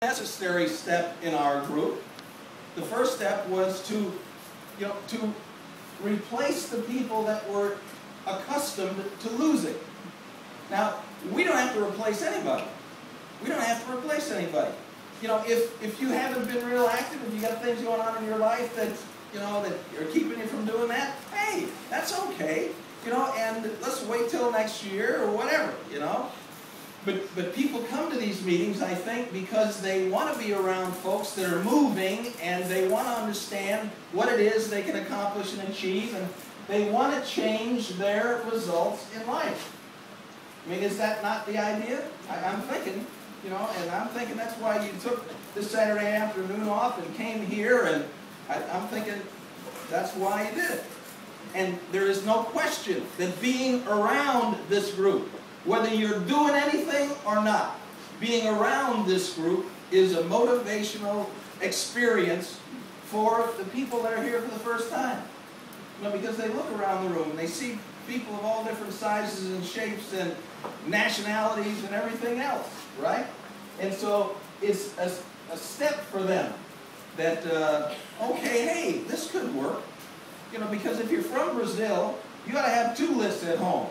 necessary step in our group. The first step was to replace the people that were accustomed to losing. Now, we don't have to replace anybody. We don't have to replace anybody. You know, if you haven't been real active, if you got things going on in your life that are keeping you from doing that, hey, that's okay. You know, and let's wait till next year or whatever, you know. But people come to these meetings, I think, because they want to be around folks that are moving and they want to understand what it is they can accomplish and achieve, and they want to change their results in life. I mean, is that not the idea? I'm thinking, you know, and I'm thinking that's why you took this Saturday afternoon off and came here, and I'm thinking that's why you did it. And there is no question that being around this group, whether you're doing anything or not, being around this group is a motivational experience for the people that are here for the first time. You know, because they look around the room and they see people of all different sizes and shapes and nationalities and everything else, right? And so it's a step for them that, okay, hey, this could work. You know, because if you're from Brazil, you got to have two lists at home.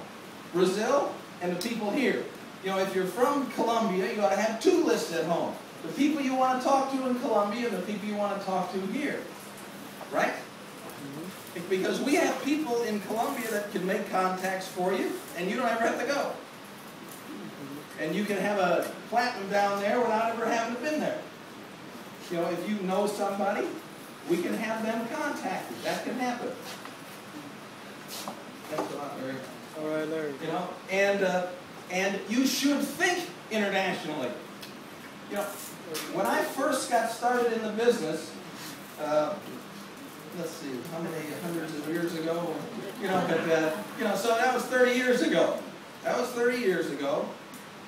Brazil and the people here. You know, if you're from Colombia, you ought to have two lists at home. The people you want to talk to in Colombia and the people you want to talk to here. Right? Because we have people in Colombia that can make contacts for you, and you don't ever have to go. And you can have a platinum down there without ever having been there. You know, if you know somebody, we can have them contacted. That can happen. Thanks a lot, Larry. All right, Larry. You know, and you should think internationally. You know, when I first got started in the business, let's see, how many hundreds of years ago? You know, but so that was 30 years ago. That was 30 years ago,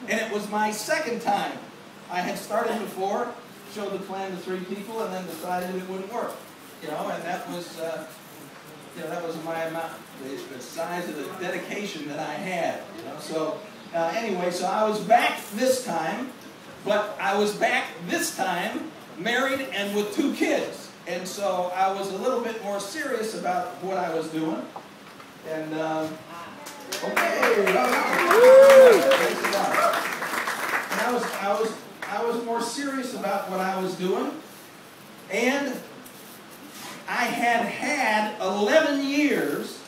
and it was my second time. I had started before, showed the plan to 3 people, and then decided it wouldn't work. You know, and that was. That was my amount, the size of the dedication that I had. You know, so anyway, so I was back this time, but I was back this time married and with 2 kids, and so I was a little bit more serious about what I was doing. And I was more serious about what I was doing, and I had 11 years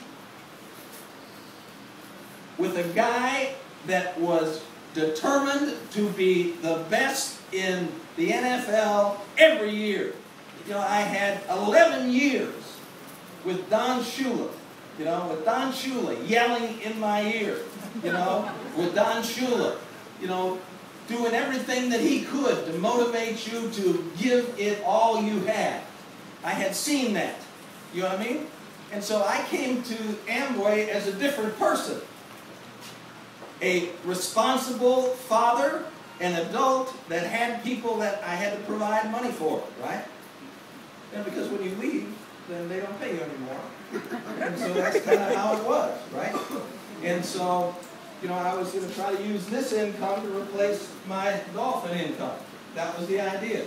with a guy that was determined to be the best in the NFL every year. You know, I had 11 years with Don Shula, you know, with Don Shula yelling in my ear, you know, with Don Shula, you know, doing everything that he could to motivate you to give it all you had. I had seen that. You know what I mean? And so I came to Amway as a different person. A responsible father, an adult that had people that I had to provide money for, right? And because when you leave, then they don't pay you anymore. And so that's kind of how it was, right? And so, you know, I was going to try to use this income to replace my dolphin income. That was the idea.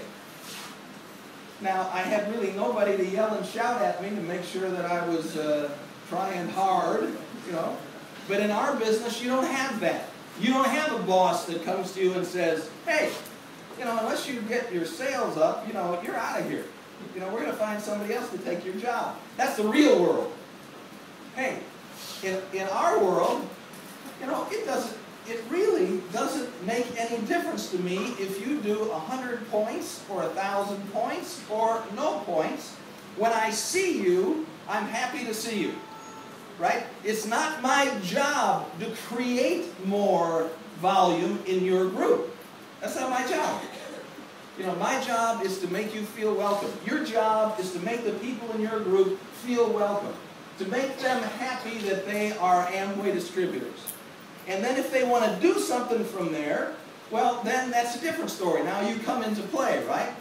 Now, I had really nobody to yell and shout at me to make sure that I was trying hard, you know. But in our business, you don't have that. You don't have a boss that comes to you and says, hey, you know, unless you get your sales up, you know, you're out of here. You know, we're going to find somebody else to take your job. That's the real world. Hey, in our world, you know, it really doesn't make any difference to me if you do 100 points or 1,000 points or no points. When I see you, I'm happy to see you, right? It's not my job to create more volume in your group. That's not my job. You know, my job is to make you feel welcome. Your job is to make the people in your group feel welcome, to make them happy that they are Amway distributors. And then if they want to do something from there, well, then that's a different story. Now you come into play, right?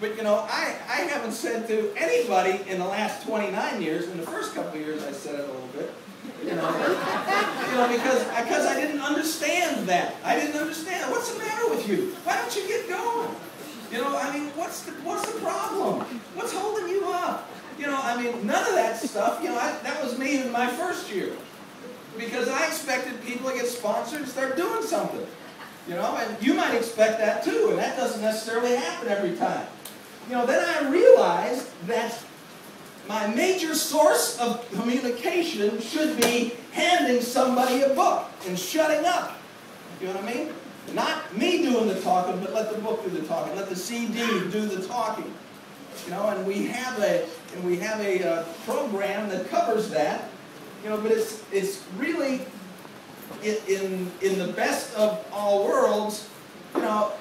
But, you know, I haven't said to anybody in the last 29 years, in the first couple of years I said it a little bit, you know, because I didn't understand that. I didn't understand. What's the matter with you? Why don't you get going? what's the problem? What's holding you up? You know, I mean, none of that stuff, you know, that was me in my first year. Because I expected people to get sponsored and start doing something. You know, and you might expect that too, and that doesn't necessarily happen every time. You know, then I realized that my major source of communication should be handing somebody a book and shutting up. You know what I mean? Not me doing the talking, but let the book do the talking. Let the CD do the talking. You know, and we have a program that covers that. You know, but it's really in the best of all worlds. You know,